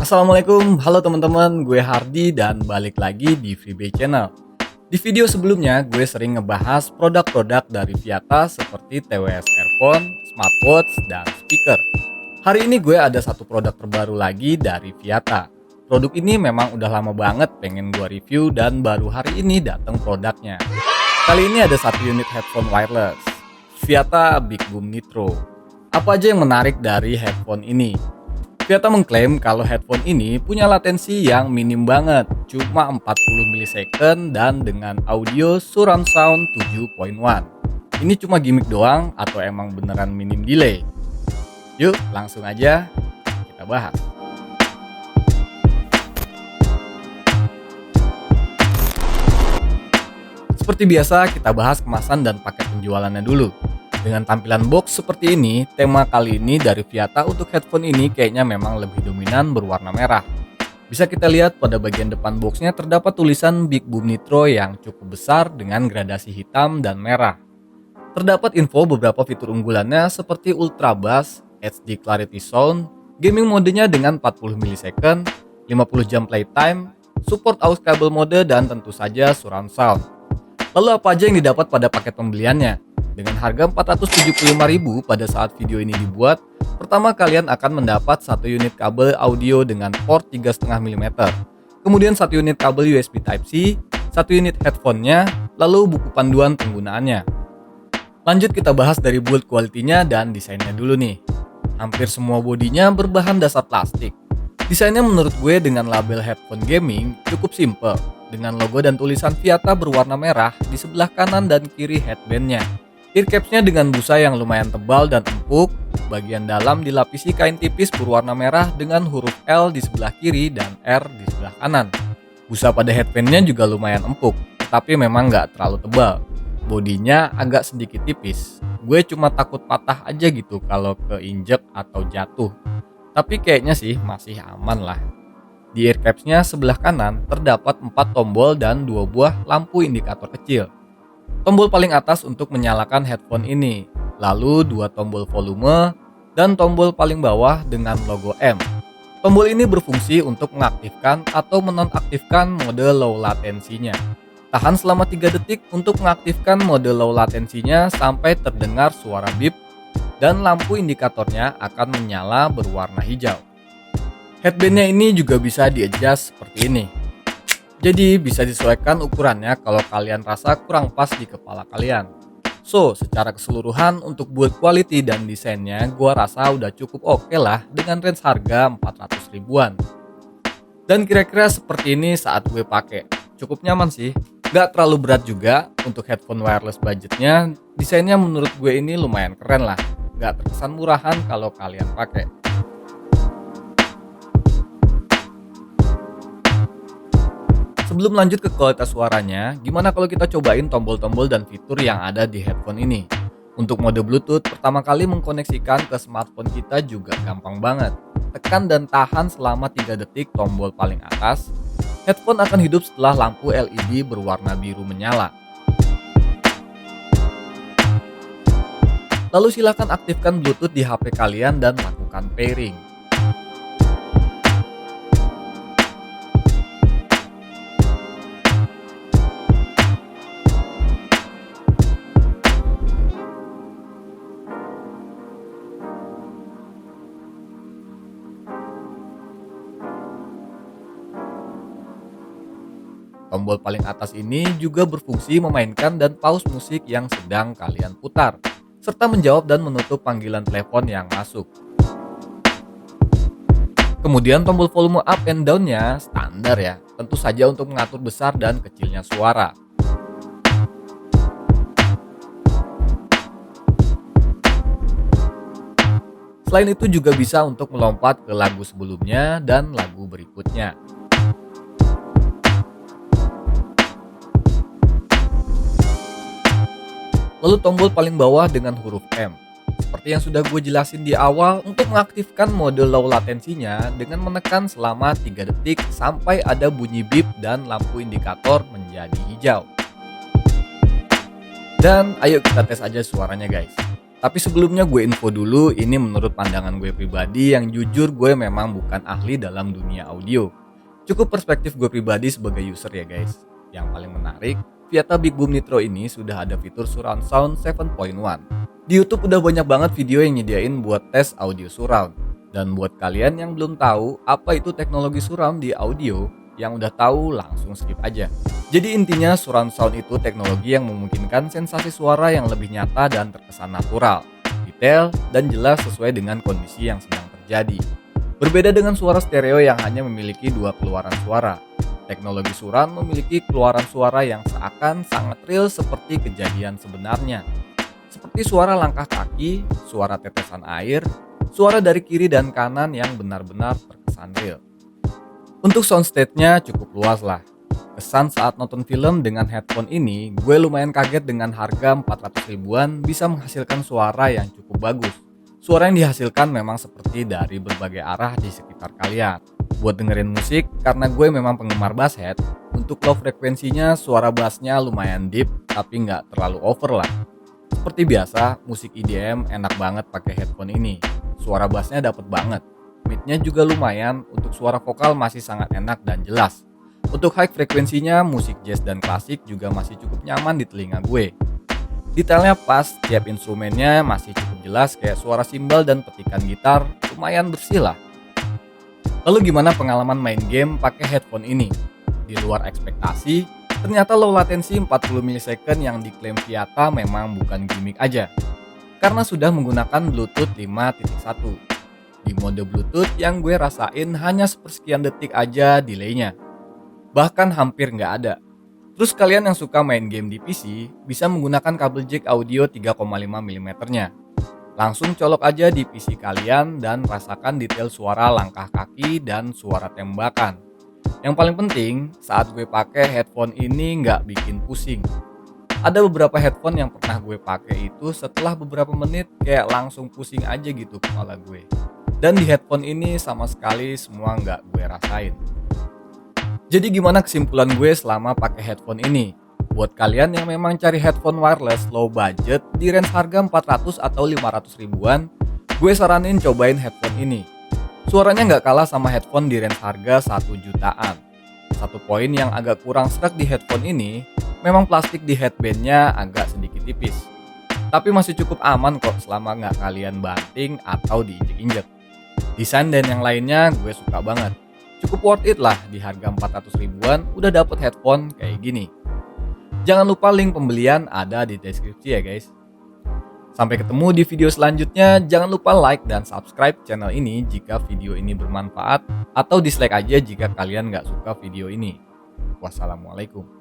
Assalamualaikum, halo teman-teman, gue Hardy dan balik lagi di Freebay Channel. Di video sebelumnya, gue sering ngebahas produk-produk dari Viata seperti TWS Earphone, smartwatch, dan speaker. Hari ini gue ada satu produk terbaru lagi dari Viata. Produk ini memang udah lama banget pengen gue review dan baru hari ini datang produknya. Kali ini ada satu unit headphone wireless, Viata Big Boom Nitro. Apa aja yang menarik dari headphone ini? Viata mengklaim kalau headphone ini punya latensi yang minim banget, cuma 40 milisecond dan dengan audio surround sound 7.1. Ini cuma gimmick doang atau emang beneran minim delay? Yuk langsung aja kita bahas. Seperti biasa kita bahas kemasan dan paket penjualannya dulu. Dengan tampilan box seperti ini, tema kali ini dari Viata untuk headphone ini kayaknya memang lebih dominan berwarna merah. Bisa kita lihat pada bagian depan boxnya terdapat tulisan Big Boom Nitro yang cukup besar dengan gradasi hitam dan merah. Terdapat info beberapa fitur unggulannya seperti Ultra Bass, HD Clarity Sound, gaming modenya dengan 40 milisecond, 50 jam playtime, support aux kabel mode dan tentu saja surround sound. Lalu apa aja yang didapat pada paket pembeliannya? Dengan harga Rp475.000 pada saat video ini dibuat, pertama kalian akan mendapat satu unit kabel audio dengan port 3,5 mm, kemudian satu unit kabel USB Type-C, satu unit headphone-nya, lalu buku panduan penggunaannya. Lanjut kita bahas dari build quality-nya dan desainnya dulu nih. Hampir semua bodinya berbahan dasar plastik. Desainnya menurut gue dengan label headphone gaming cukup simple, dengan logo dan tulisan Viata berwarna merah di sebelah kanan dan kiri headband-nya. Earcaps-nya dengan busa yang lumayan tebal dan empuk, bagian dalam dilapisi kain tipis berwarna merah dengan huruf L di sebelah kiri dan R di sebelah kanan. Busa pada headband-nya juga lumayan empuk, tapi memang nggak terlalu tebal. Bodinya agak sedikit tipis. Gue cuma takut patah aja gitu kalau keinjek atau jatuh. Tapi kayaknya sih masih aman lah. Di earcaps-nya sebelah kanan terdapat 4 tombol dan 2 buah lampu indikator kecil. Tombol paling atas untuk menyalakan headphone ini, lalu 2 tombol volume, dan tombol paling bawah dengan logo M. Tombol ini berfungsi untuk mengaktifkan atau menonaktifkan mode low latensinya. Tahan selama 3 detik untuk mengaktifkan mode low latensinya sampai terdengar suara beep, dan lampu indikatornya akan menyala berwarna hijau. Headbandnya ini juga bisa di-adjust seperti ini. Jadi bisa disesuaikan ukurannya kalau kalian rasa kurang pas di kepala kalian. So, secara keseluruhan untuk build quality dan desainnya gua rasa udah cukup oke lah dengan range harga 400 ribuan. Dan kira-kira seperti ini saat gue pakai. Cukup nyaman sih. Gak terlalu berat juga untuk headphone wireless budgetnya. Desainnya menurut gue ini lumayan keren lah. Gak terkesan murahan kalau kalian pakai. Sebelum lanjut ke kualitas suaranya, gimana kalau kita cobain tombol-tombol dan fitur yang ada di headphone ini? Untuk mode Bluetooth, pertama kali mengkoneksikan ke smartphone kita juga gampang banget. Tekan dan tahan selama 3 detik tombol paling atas. Headphone akan hidup setelah lampu LED berwarna biru menyala. Lalu silakan aktifkan Bluetooth di HP kalian dan lakukan pairing. Tombol paling atas ini juga berfungsi memainkan dan pause musik yang sedang kalian putar, serta menjawab dan menutup panggilan telepon yang masuk. Kemudian tombol volume up and down-nya standar ya, tentu saja untuk mengatur besar dan kecilnya suara. Selain itu juga bisa untuk melompat ke lagu sebelumnya dan lagu berikutnya. Lalu tombol paling bawah dengan huruf M. Seperti yang sudah gue jelasin di awal, untuk mengaktifkan mode low latensinya dengan menekan selama 3 detik sampai ada bunyi beep dan lampu indikator menjadi hijau. Dan ayo kita tes aja suaranya guys. Tapi sebelumnya gue info dulu, ini menurut pandangan gue pribadi yang jujur gue memang bukan ahli dalam dunia audio. Cukup perspektif gue pribadi sebagai user ya guys. Yang paling menarik, Viata Big Boom Nitro ini sudah ada fitur surround sound 7.1. Di YouTube udah banyak banget video yang nyediain buat tes audio surround. Dan buat kalian yang belum tahu apa itu teknologi surround di audio, yang udah tahu langsung skip aja. Jadi intinya surround sound itu teknologi yang memungkinkan sensasi suara yang lebih nyata dan terkesan natural, detail, dan jelas sesuai dengan kondisi yang sedang terjadi. Berbeda dengan suara stereo yang hanya memiliki dua keluaran suara, teknologi surround memiliki keluaran suara yang seakan sangat real seperti kejadian sebenarnya. Seperti suara langkah kaki, suara tetesan air, suara dari kiri dan kanan yang benar-benar terkesan real. Untuk soundstage-nya cukup luas lah. Kesan saat nonton film dengan headphone ini, gue lumayan kaget dengan harga 400 ribuan bisa menghasilkan suara yang cukup bagus. Suara yang dihasilkan memang seperti dari berbagai arah di sekitar kalian. Buat dengerin musik, karena gue memang penggemar bass head, untuk low frekuensinya suara bassnya lumayan deep tapi nggak terlalu over lah. Seperti biasa, musik EDM enak banget pakai headphone ini. Suara bassnya dapet banget. Midnya juga lumayan, untuk suara vokal masih sangat enak dan jelas. Untuk high frekuensinya, musik jazz dan klasik juga masih cukup nyaman di telinga gue. Detailnya pas, tiap instrumennya masih cukup jelas kayak suara simbal dan petikan gitar, lumayan bersih lah. Lalu gimana pengalaman main game pakai headphone ini? Di luar ekspektasi, ternyata low latency 40 millisecond yang diklaim Viata memang bukan gimmick aja. Karena sudah menggunakan Bluetooth 5.1. Di mode Bluetooth yang gue rasain hanya sepersekian detik aja delaynya. Bahkan hampir nggak ada. Terus kalian yang suka main game di PC bisa menggunakan kabel jack audio 3,5 mm nya. Langsung colok aja di PC kalian dan rasakan detail suara langkah kaki dan suara tembakan. Yang paling penting, saat gue pakai headphone ini nggak bikin pusing. Ada beberapa headphone yang pernah gue pakai itu setelah beberapa menit kayak langsung pusing aja gitu kepala gue. Dan di headphone ini sama sekali semua nggak gue rasain. Jadi gimana kesimpulan gue selama pakai headphone ini? Buat kalian yang memang cari headphone wireless low budget di range harga 400 atau 500 ribuan, gue saranin cobain headphone ini. Suaranya nggak kalah sama headphone di range harga 1 jutaan. Satu poin yang agak kurang serak di headphone ini, memang plastik di headbandnya agak sedikit tipis. Tapi masih cukup aman kok selama nggak kalian banting atau diinjek-injek. Desain dan yang lainnya gue suka banget. Cukup worth it lah, di harga 400 ribuan udah dapet headphone kayak gini. Jangan lupa link pembelian ada di deskripsi ya guys. Sampai ketemu di video selanjutnya. Jangan lupa like dan subscribe channel ini jika video ini bermanfaat, atau dislike aja jika kalian gak suka video ini. Wassalamualaikum.